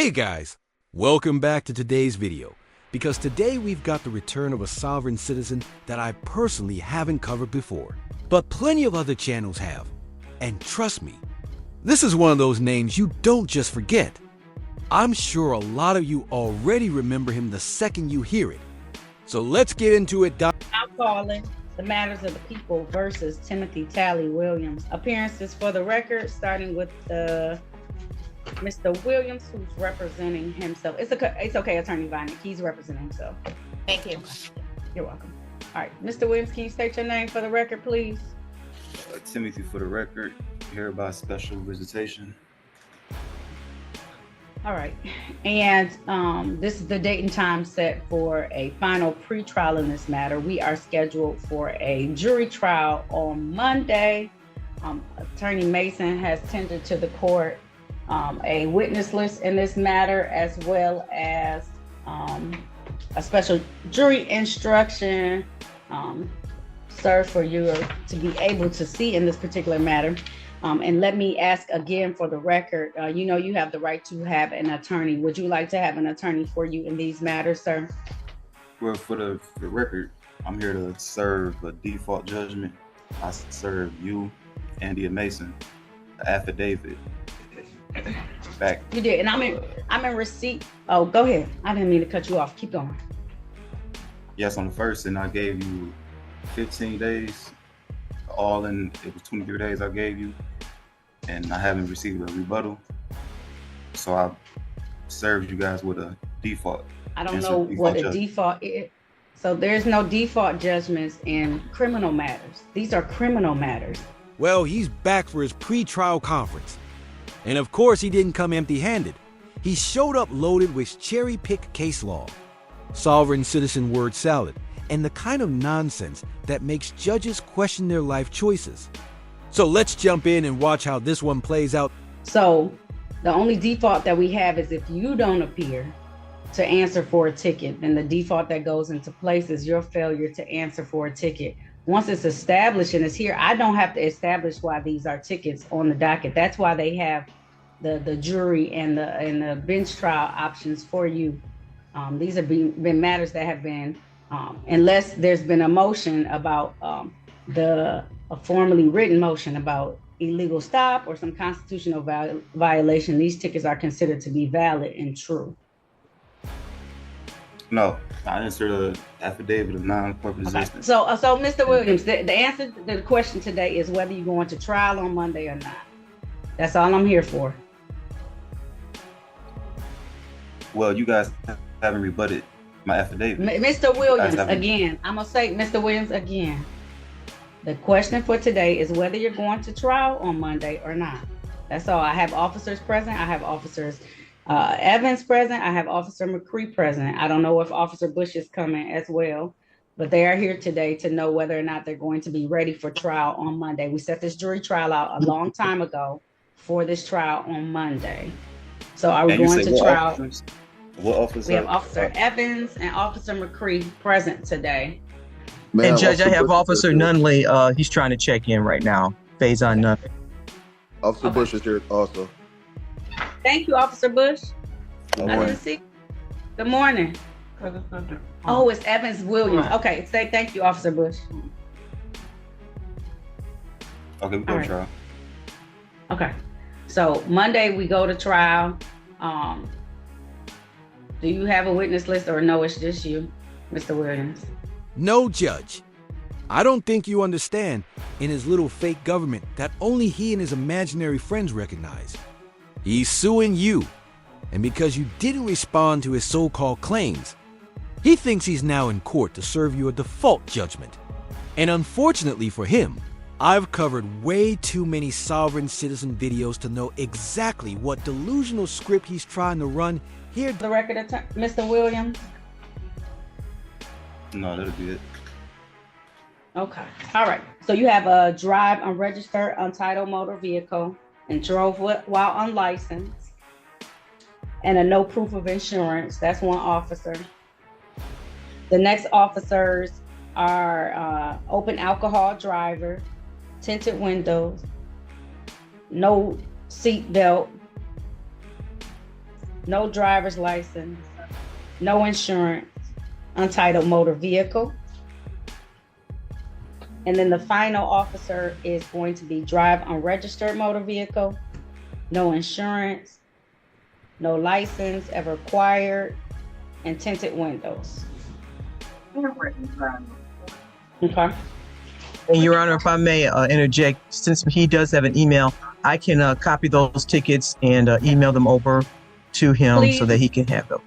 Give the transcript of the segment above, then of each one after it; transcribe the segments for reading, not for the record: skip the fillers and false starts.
Hey guys, welcome back to today's video, because today we've got the return of a sovereign citizen that I personally haven't covered before, but plenty of other channels have. And trust me, this is one of those names you don't just forget. I'm sure a lot of you already remember him the second you hear it. So let's get into it. I'm calling the Matters of the People versus Timothy Talley Williams. Appearances for the record, starting with Mr. Williams, who's representing himself. It's okay, Attorney Vinek. He's representing himself. Thank you. You're welcome. All right, Mr. Williams, can you state your name for the record, please? Timothy for the record, here by special visitation. All right, and this is the date and time set for a final pretrial in this matter. We are scheduled for a jury trial on Monday. Attorney Mason has tendered to the court a witness list in this matter, as well as a special jury instruction served for you to be able to see in this particular matter. And let me ask again for the record, you know you have the right to have an attorney. Would you like to have an attorney for you in these matters, sir? Well, for the record, I'm here to serve a default judgment. I serve you, Andy Mason, the affidavit. Back. You did, and I'm in receipt. Oh, go ahead. I didn't mean to cut you off. Keep going. Yes, on the first, and I gave you 15 days. All in, it was 23 days I gave you, and I haven't received a rebuttal. So I served you guys with a default. I don't know what a default is. So there's no default judgments in criminal matters. These are criminal matters. Well, he's back for his pre-trial conference. And of course, he didn't come empty-handed. He showed up loaded with cherry-picked case law, sovereign citizen word salad, and the kind of nonsense that makes judges question their life choices. So let's jump in and watch how this one plays out. So the only default that we have is if you don't appear to answer for a ticket, then the default that goes into place is your failure to answer for a ticket. Once it's established and it's here, I don't have to establish why these are tickets on the docket. That's why they have the jury and the bench trial options for you. These have been matters that have been, unless there's been a motion about a formally written motion about illegal stop or some constitutional violation, these tickets are considered to be valid and true. No, I answered an affidavit of non-corporate existence. So Mr. Williams, the answer to the question today is whether you're going to trial on Monday or not. That's all I'm here for. Well, you guys haven't rebutted my affidavit. Mr. Williams, again, I'm gonna say, Mr. Williams, again, the question for today is whether you're going to trial on Monday or not. That's all. I have officers present. I have officers Evans present. I have Officer McCree present. I don't know if Officer Bush is coming as well, but they are here today to know whether or not they're going to be ready for trial on Monday. We set this jury trial out a long time ago for this trial on Monday. So are we going to trial? Officers? What officer? We have Officer Evans and Officer McCree present today. And Judge, I have Officer Nunley. He's trying to check in right now. Faison Nunley. Officer Bush is here also. Thank you, Officer Bush. Good I didn't see. Good morning. Oh, it's Evans Williams. Okay, say thank you, Officer Bush. Okay, we go to trial. Okay, so Monday we go to trial. Do you have a witness list or no, it's just you, Mr. Williams? No, Judge. I don't think you understand, in his little fake government that only he and his imaginary friends recognize. He's suing you, and because you didn't respond to his so-called claims, he thinks he's now in court to serve you a default judgment. And unfortunately for him, I've covered way too many sovereign citizen videos to know exactly what delusional script he's trying to run here. The record, Mr. Williams? No, that'll be it. Okay, all right. So you have a drive unregistered, untitled motor vehicle and drove while unlicensed, and a no proof of insurance. That's one officer. The next officers are open alcohol driver, tinted windows, no seat belt, no driver's license, no insurance, untitled motor vehicle. And then the final officer is going to be drive unregistered motor vehicle, no insurance, no license ever acquired, and tinted windows. Okay. And Your Honor, if I may interject, since he does have an email, I can copy those tickets and email them over to him Please. so that he can have them.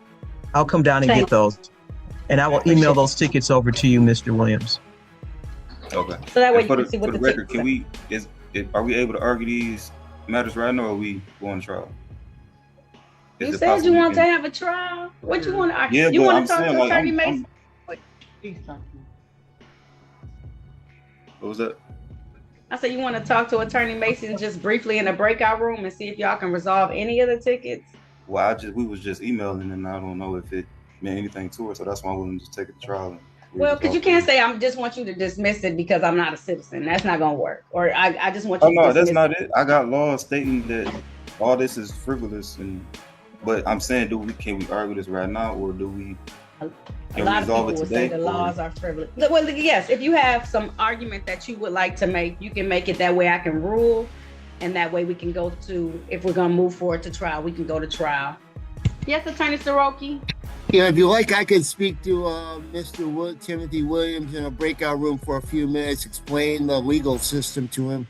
I'll come down and get those. And I will email those tickets over to you, Mr. Williams. Okay. So that way And you can see what for the the record, tickets are we able to argue these matters right now, or are we going to trial? You said you want to have a trial. What you want to argue? Yeah, You but want I'm to talk saying, to like, Attorney Mason? What was that? I said you want to talk to Attorney Mason just briefly in a breakout room and see if y'all can resolve any of the tickets. Well, we was just emailing, and I don't know if it meant anything to her, so that's why I wouldn't just take it to trial. Well, because you can't say I just want you to dismiss it because I'm not a citizen. That's not gonna work. Or I just want you. Oh no, to that's dismiss not it. I got laws stating that all this is frivolous, but I'm saying, can we argue this right now, or do we? A lot of people will say the laws are frivolous. Well, yes, if you have some argument that you would like to make, you can make it that way. I can rule, and that way we can go to, if we're gonna move forward to trial, we can go to trial. Yes, Attorney Soroki. Yeah, if you like, I can speak to Mr. Timothy Williams in a breakout room for a few minutes, explain the legal system to him.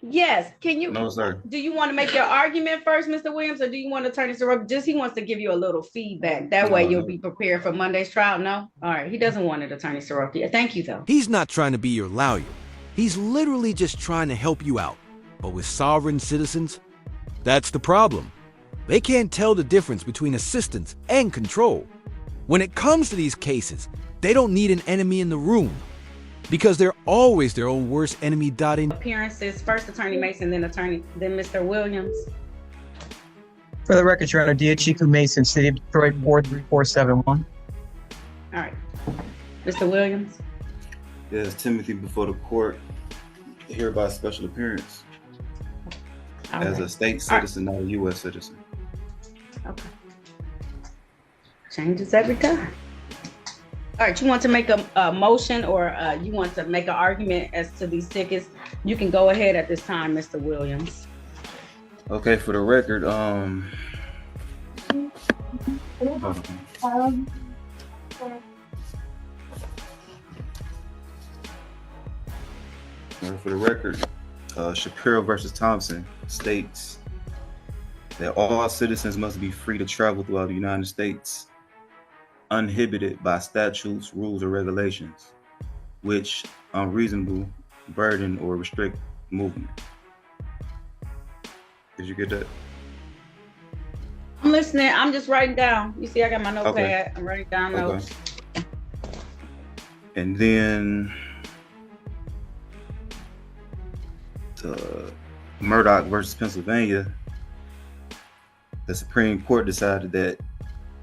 Yes, can you? No, sir. Do you want to make your argument first, Mr. Williams, or do you want Attorney Soroki? He wants to give you a little feedback. That way you'll be prepared for Monday's trial. No? All right, he doesn't want it, Attorney Soroki. Thank you, though. He's not trying to be your lawyer. He's literally just trying to help you out. But with sovereign citizens, that's the problem. They can't tell the difference between assistance and control. Then it comes to these cases, they don't need an enemy in the room because they're always their own worst enemy. Appearances, first Attorney Mason, then Mr. Williams. For the record, Your Honor, Diachiku Mason, City of Detroit, 43471. All right. Mr. Williams. Yes, Timothy before the court, hereby special appearance as a state citizen, not a U.S. citizen. Okay. Changes every time. All right, you want to make a motion or you want to make an argument as to these tickets? You can go ahead at this time, Mr. Williams. Okay, for the record, Shapiro versus Thompson states that all citizens must be free to travel throughout the United States, uninhibited by statutes, rules, or regulations, which unreasonable burden or restrict movement. Did you get that? I'm listening. I'm just writing down. You see, I got my notepad. Okay. I'm writing down notes. And then Murdoch versus Pennsylvania, the Supreme Court decided that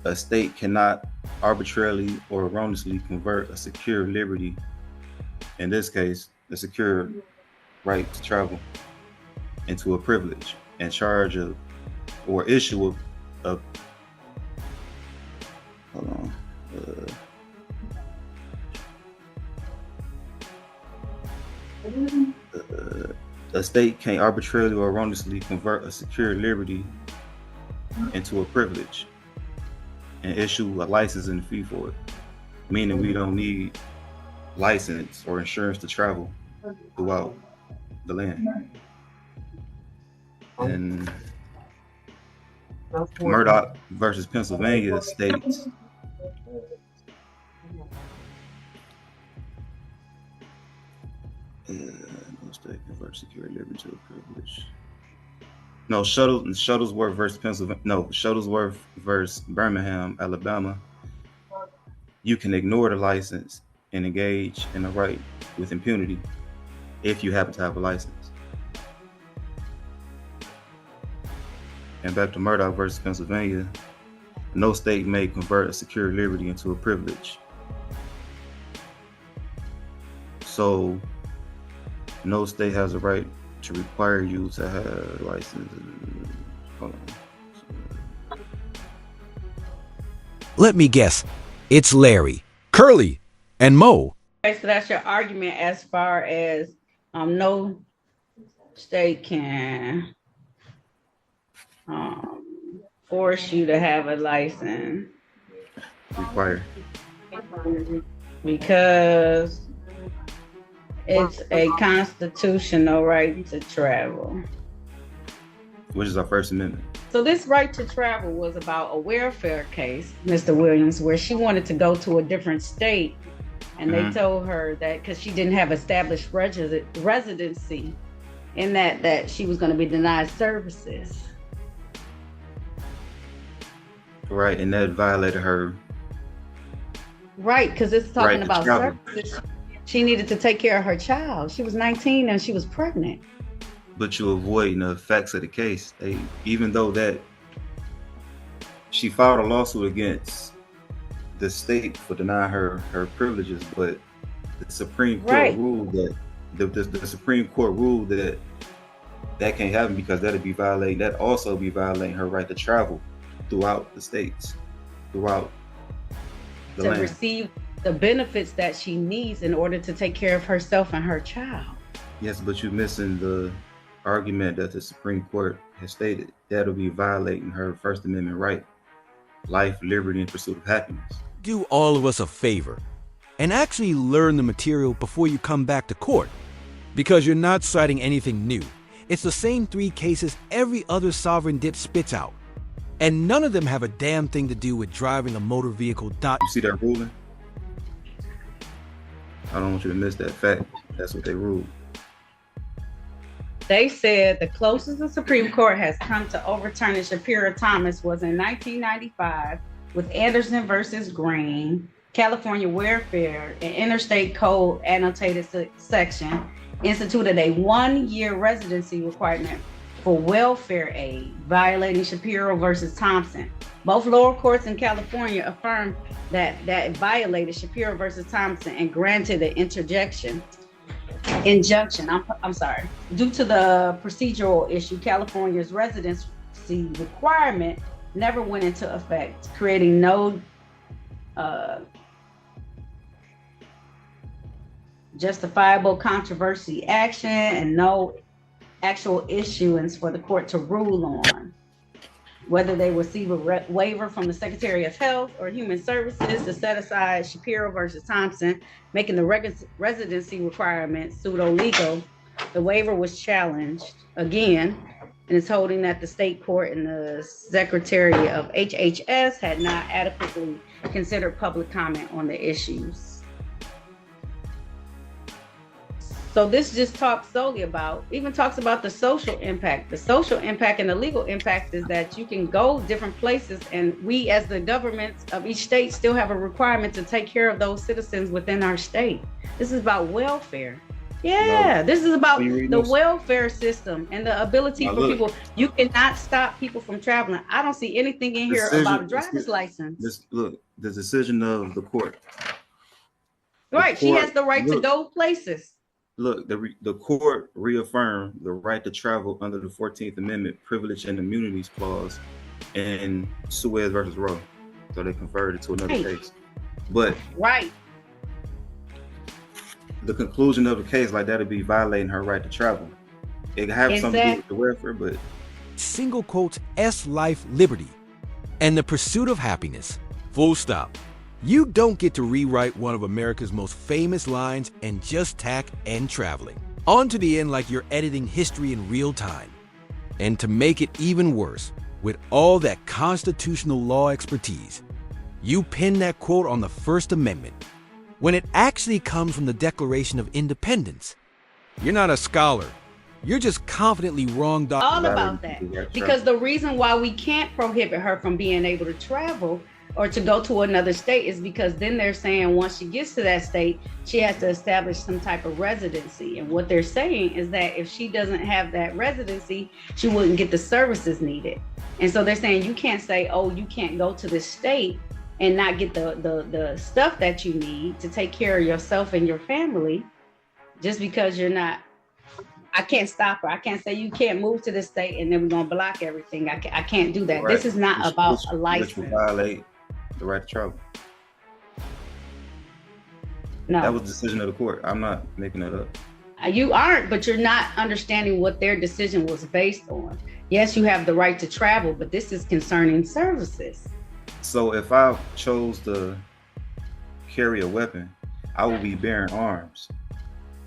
a state cannot arbitrarily or erroneously convert a secure liberty, in this case, a secure right to travel, into a privilege and charge of or issue a a state can't arbitrarily or erroneously convert a secure liberty into a privilege and issue a license and a fee for it, meaning we don't need license or insurance to travel throughout the land. And Murdoch versus Pennsylvania states no state converts secure liberty to a privilege. No, Shuttlesworth versus Pennsylvania. No, Shuttlesworth versus Birmingham, Alabama. You can ignore the license and engage in a right with impunity if you happen to have a license. And back to Murdoch versus Pennsylvania, no state may convert a secure liberty into a privilege. So no state has a right to require you to have a license. Hold on. Let me guess. It's Larry, Curly, and Mo. Okay, so that's your argument as far as no state can force you to have a license Required. because it's a constitutional right to travel. Which is our First Amendment. So this right to travel was about a welfare case, Mr. Williams, where she wanted to go to a different state, and they told her that because she didn't have established residency, in that she was going to be denied services. Right, and that violated her. Right, because it's talking Right, about travel. services. She needed to take care of her child. She was 19 and she was pregnant. But you avoiding the effects of the case. Even though that she filed a lawsuit against the state for denying her privileges, but the Supreme Court ruled that the Supreme Court ruled that can't happen because that also be violating her right to travel throughout the states, throughout the land. Receive the benefits that she needs in order to take care of herself and her child. Yes, but you're missing the argument that the Supreme Court has stated that'll be violating her First Amendment right, life, liberty, and pursuit of happiness. Do all of us a favor and actually learn the material before you come back to court, because you're not citing anything new. It's the same 3 cases every other sovereign dip spits out, and none of them have a damn thing to do with driving a motor vehicle. You see that ruling? I don't want you to miss that fact. That's what they ruled. They said the closest the Supreme Court has come to overturning Shapiro Thomas was in 1995 with Anderson versus Green, California Welfare and Interstate Code annotated section instituted a 1-year residency requirement for welfare aid, violating Shapiro versus Thompson. Both lower courts in California affirmed that violated Shapiro versus Thompson and granted the injunction. I'm sorry. Due to the procedural issue, California's residency requirement never went into effect, creating no justifiable controversy action and no actual issuance for the court to rule on. Whether they receive a waiver from the Secretary of Health or Human Services to set aside Shapiro versus Thompson, making the residency requirement pseudo-legal, the waiver was challenged again, and it's holding that the state court and the Secretary of HHS had not adequately considered public comment on the issues. So this just talks solely about, even talks about the social impact. The social impact and the legal impact is that you can go different places, and we as the governments of each state still have a requirement to take care of those citizens within our state. This is about welfare. Yeah, this is about the welfare system and the ability for people. You cannot stop people from traveling. I don't see anything in here about a driver's license. The decision of the court. Right, she has the right to go places. Look, the court reaffirmed the right to travel under the 14th Amendment Privilege and Immunities Clause in Suez versus Roe. So they converted it to another case. But the conclusion of the case like that would be violating her right to travel. It could have something to do with the welfare, but single quotes S life liberty and the pursuit of happiness. Full stop. You don't get to rewrite one of America's most famous lines and just tack and traveling on to the end like you're editing history in real time. And to make it even worse, with all that constitutional law expertise, you pin that quote on the First Amendment when it actually comes from the Declaration of Independence. You're not a scholar. You're just confidently wrong. All about that. Because the reason why we can't prohibit her from being able to travel or to go to another state is because then they're saying once she gets to that state, she has to establish some type of residency. And what they're saying is that if she doesn't have that residency, she wouldn't get the services needed. And so they're saying you can't say, oh, you can't go to this state and not get the stuff that you need to take care of yourself and your family just because you're not. I can't stop her. I can't say you can't move to this state and then we're going to block everything. I can't do that. This is not about a license. the right to travel. No, That was the decision of the court. I'm not making that up. you aren't, but you're not understanding what their decision was based on. Yes, you have the right to travel, but this is concerning services. So if I chose to carry a weapon, I will be bearing arms.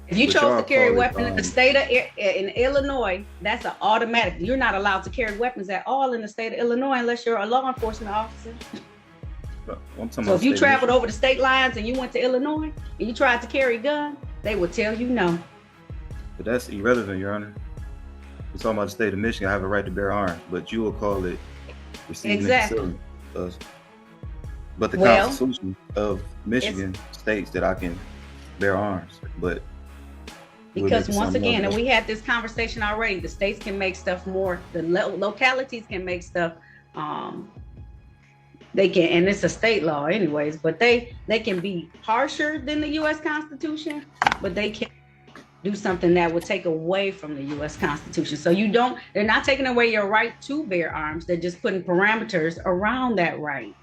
If you But chose y'all to carry a call it, weapon in the state of in Illinois, that's an automatic. You're not allowed to carry weapons at all in the state of Illinois unless you're a law enforcement officer. I'm talking So about if you state traveled issue. over the state lines and you went to Illinois and you tried to carry a gun, they would tell you no. But that's irrelevant, Your Honor. We're talking about the state of Michigan. I have a right to bear arms, but you will call it receiving Exactly. and concealing. But the Well, Constitution of Michigan states that I can bear arms, but we're Because making once something again, up. and we had this conversation already, the states can make stuff more, the localities can make stuff, they can, and it's a state law anyways, but they can be harsher than the US Constitution, but they can do something that would take away from the US Constitution. So they're not taking away your right to bear arms, they're just putting parameters around that right.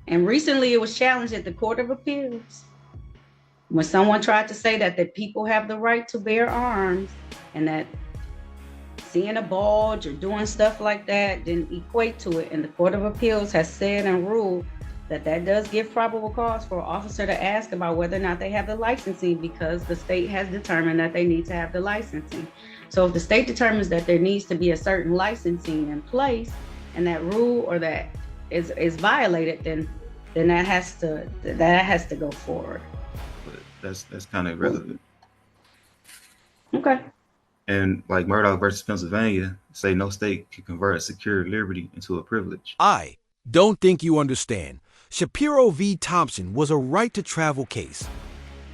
And recently it was challenged at the Court of Appeals when someone tried to say that the people have the right to bear arms and that seeing a bulge or doing stuff like that didn't equate to it. And the Court of Appeals has said and ruled that does give probable cause for an officer to ask about whether or not they have the licensing, because the state has determined that they need to have the licensing. So if the state determines that there needs to be a certain licensing in place and that rule or that is violated, then that has to go forward. But that's kind of irrelevant. Okay. And like Murdoch versus Pennsylvania, say no state can convert a secured liberty into a privilege. I don't think you understand. Shapiro v. Thompson was a right to travel case,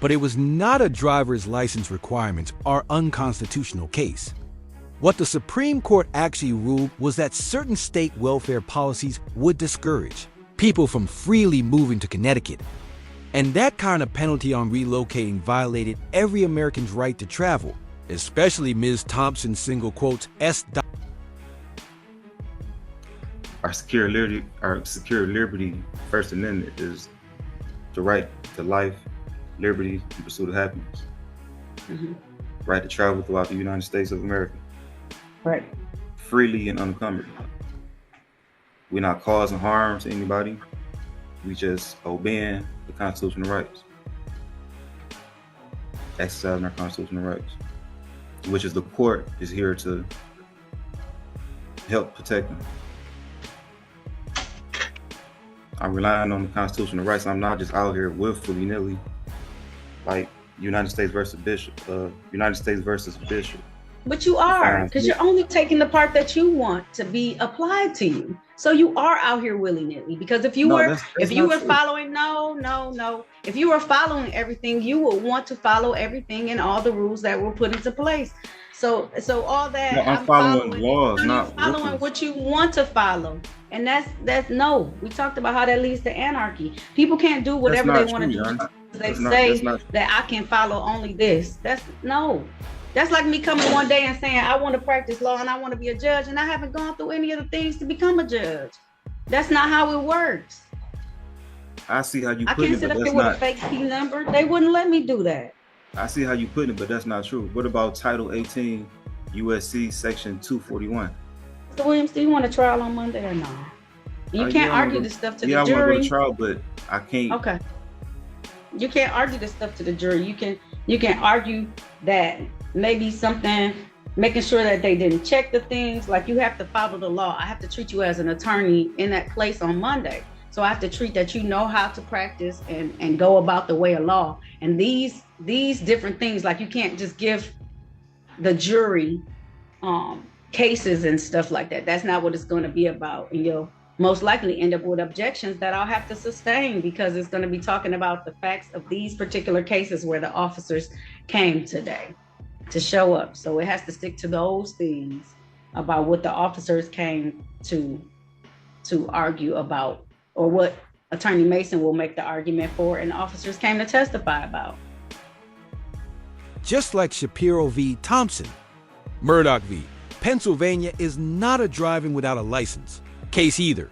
but it was not a driver's license requirements or unconstitutional case. What the Supreme Court actually ruled was that certain state welfare policies would discourage people from freely moving to Connecticut. And that kind of penalty on relocating violated every American's right to travel, especially Ms. Thompson's single quotes S. Our secure liberty, First Amendment, is the right to life, liberty, and pursuit of happiness. Mm-hmm. Right to travel throughout the United States of America, Right. freely and unencumbered. We're not causing harm to anybody. We just obeying the constitutional rights, exercising our constitutional rights, which is the court is here to help protect them. I'm relying on the constitutional rights. I'm not just out here willy-nilly, like United States versus Bishop. But you are, because you're only taking the part that you want to be applied to you. So you are out here willy-nilly. Because if you were following, if you were following everything, you would want to follow everything and all the rules that were put into place. So all that No, I'm following laws, not following rules. what you want to follow. And that's no. We talked about how that leads to anarchy. People can't do whatever they want to do. They say that I can follow only this. That's like me coming one day and saying I want to practice law and I want to be a judge, and I haven't gone through any of the things to become a judge. That's not how it works. I see how you I put can't it, sit but up that's here with a not. fake P number. They wouldn't let me do that. I see how you put it, but that's not true. What about Title 18 USC Section 241? So Williams, do you want a trial on Monday or not? You can't argue this stuff to the jury. Yeah, I want to go to trial, but I can't. Okay. You can't argue this stuff to the jury. You can argue that maybe something, making sure that they didn't check the things. Like, you have to follow the law. I have to treat you as an attorney in that place on Monday. So I have to treat that you know how to practice and go about the way of law. And these different things, like you can't just give the jury cases and stuff like that. That's not what it's going to be about. And you'll most likely end up with objections that I'll have to sustain, because it's going to be talking about the facts of these particular cases where the officers came today to show up. So it has to stick to those things about what the officers came to argue about, or what Attorney Mason will make the argument for and the officers came to testify about. Just like Shapiro v. Thompson, Murdoch v. Pennsylvania is not a driving without a license case either.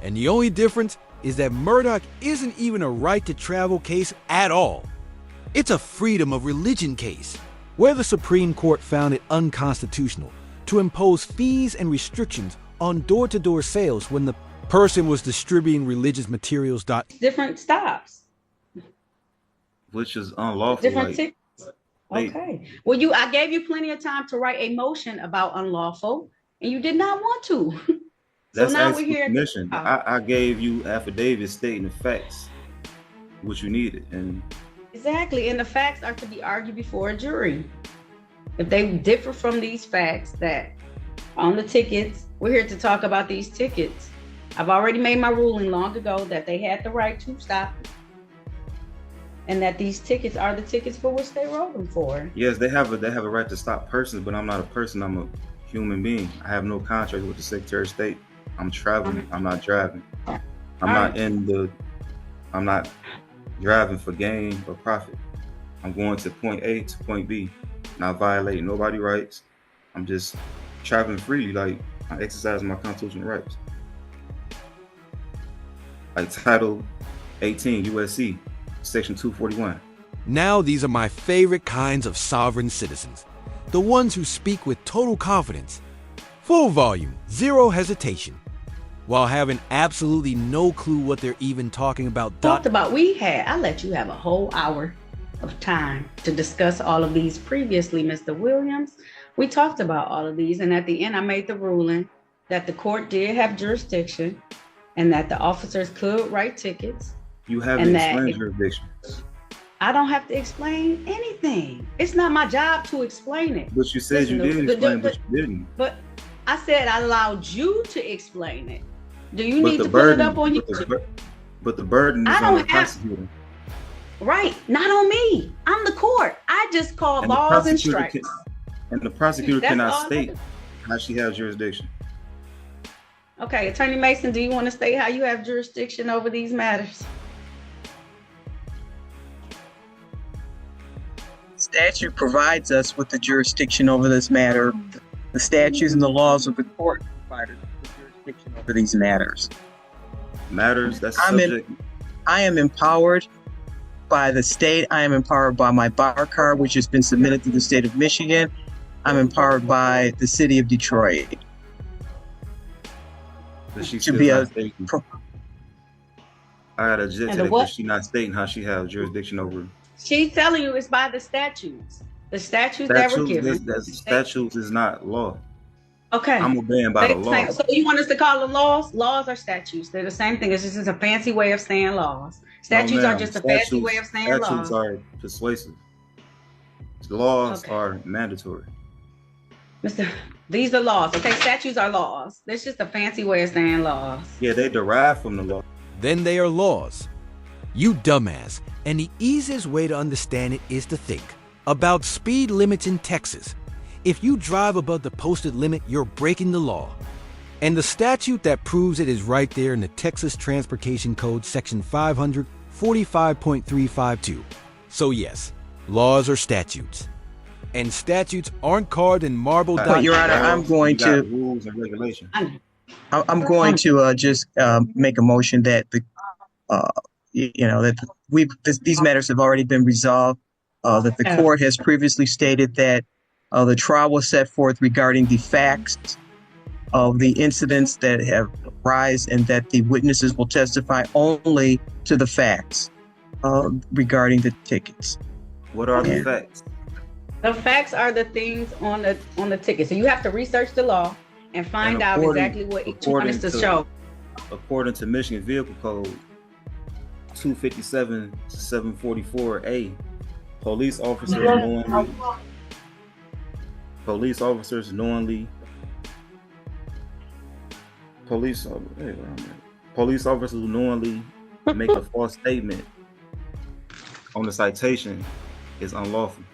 And the only difference is that Murdoch isn't even a right to travel case at all. It's a freedom of religion case, where the Supreme Court found it unconstitutional to impose fees and restrictions on door-to-door sales when the person was distributing religious materials. Different stops. Which is unlawful. Different like, tickets. Okay. Well, I gave you plenty of time to write a motion about unlawful, and you did not want to. So that's now we're here. Permission. I gave you affidavits stating the facts, what you needed, and Exactly, and the facts are to be argued before a jury. If they differ from these facts that on the tickets, we're here to talk about these tickets. I've already made my ruling long ago that they had the right to stop, and that these tickets are the tickets for which they wrote them for. yes, they have a right to stop persons, but I'm not a person. I'm a human being. I have no contract with the Secretary of State. I'm traveling. I'm not driving. I'm not driving for gain or profit. I'm going to point A to point B, not violating nobody's rights. I'm just traveling freely, like I'm exercising my constitutional rights. Like Title 18 USC, Section 241. Now these are my favorite kinds of sovereign citizens. The ones who speak with total confidence, full volume, zero hesitation, while having absolutely no clue what they're even talking about. I let you have a whole hour of time to discuss all of these previously, Mr. Williams. We talked about all of these, and at the end I made the ruling that the court did have jurisdiction and that the officers could write tickets. You haven't explained jurisdiction. I don't have to explain anything. It's not my job to explain it. But you said you did explain, but you didn't. But I said I allowed you to explain it. Do you need to pull it up on YouTube? But the burden is on the prosecutor. Right, not on me. I'm the court. I just call balls and strikes. And the prosecutor cannot state how she has jurisdiction. Okay, Attorney Mason, do you want to state how you have jurisdiction over these matters? Statute provides us with the jurisdiction over this matter. The statutes and the laws of the court provide us with jurisdiction over these matters. That's subject. I am empowered by the state. I am empowered by my bar card, which has been submitted to the state of Michigan. I'm empowered by the city of Detroit. But she To be a I gotta object to that because she's not stating how she has jurisdiction over. She's telling you it's by the statutes. The statutes that were given. Statutes is not law. Okay. I'm obeying by the law. So you want us to call them laws? Laws are statutes. They're the same thing. It's just a fancy way of saying laws. Statutes are just a fancy way of saying laws. Statutes are persuasive. Laws are mandatory. These are laws. Okay, statutes are laws. That's just a fancy way of saying laws. Yeah, they derive from the law. Then they are laws. You dumbass. And the easiest way to understand it is to think about speed limits in Texas. If you drive above the posted limit, you're breaking the law. And the statute that proves it is right there in the Texas Transportation Code, Section 545.352. So yes, laws are statutes. And statutes aren't carved in marble. But Your Honor, I'm going to rules and regulations. I'm going to just make a motion that these matters have already been resolved. That the court has previously stated that the trial was set forth regarding the facts of the incidents that have arisen, and that the witnesses will testify only to the facts regarding the tickets. What are the facts? The facts are the things on the ticket. So you have to research the law and find out exactly what each one is to show. According to Michigan Vehicle Code 257-744A, police officers knowingly make a false statement on the citation is unlawful.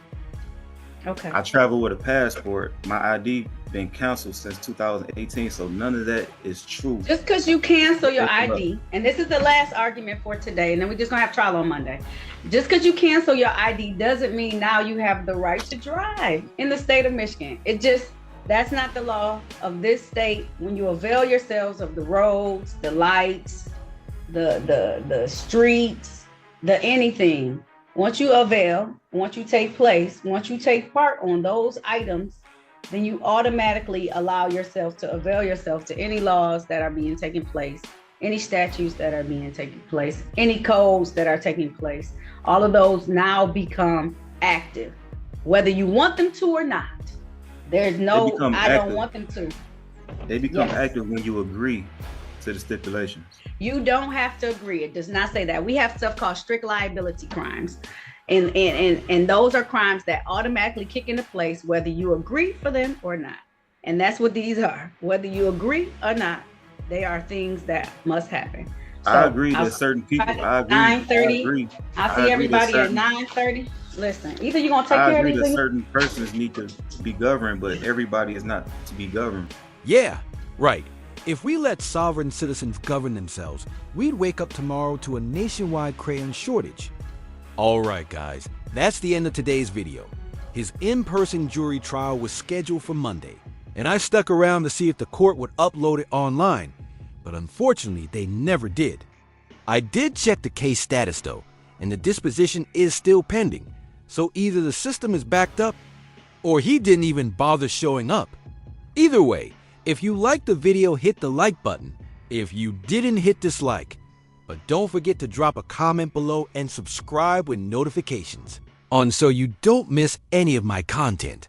Okay. I travel with a passport. My ID been canceled since 2018, so none of that is true. Just because you cancel your ID, and this is the last argument for today, and then we're just gonna have trial on Monday. Just because you cancel your ID doesn't mean now you have the right to drive in the state of Michigan. That's not the law of this state. When you avail yourselves of the roads, the lights, the streets, the anything, once you avail, once you take place, once you take part on those items, then you automatically allow yourself to avail yourself to any laws that are being taken place, any statutes that are being taken place, any codes that are taking place. All of those now become active, whether you want them to or not. There's no, I don't want them to. They become active when you agree to the stipulations. You don't have to agree. It does not say that. We have stuff called strict liability crimes. And those are crimes that automatically kick into place whether you agree for them or not. And that's what these are. Whether you agree or not, they are things that must happen. So I agree that certain people, I agree. 9:30. I see everybody at 9:30. Listen, either you're gonna take care of these things. Certain persons need to be governed, but everybody is not to be governed. Yeah, right. If we let sovereign citizens govern themselves, we'd wake up tomorrow to a nationwide crayon shortage. All right, guys, that's the end of today's video. His in-person jury trial was scheduled for Monday, and I stuck around to see if the court would upload it online, but unfortunately, they never did. I did check the case status though, and the disposition is still pending. So either the system is backed up, or he didn't even bother showing up. Either way, if you liked the video, hit the like button. If you didn't, hit dislike. But don't forget to drop a comment below and subscribe with notifications on so you don't miss any of my content.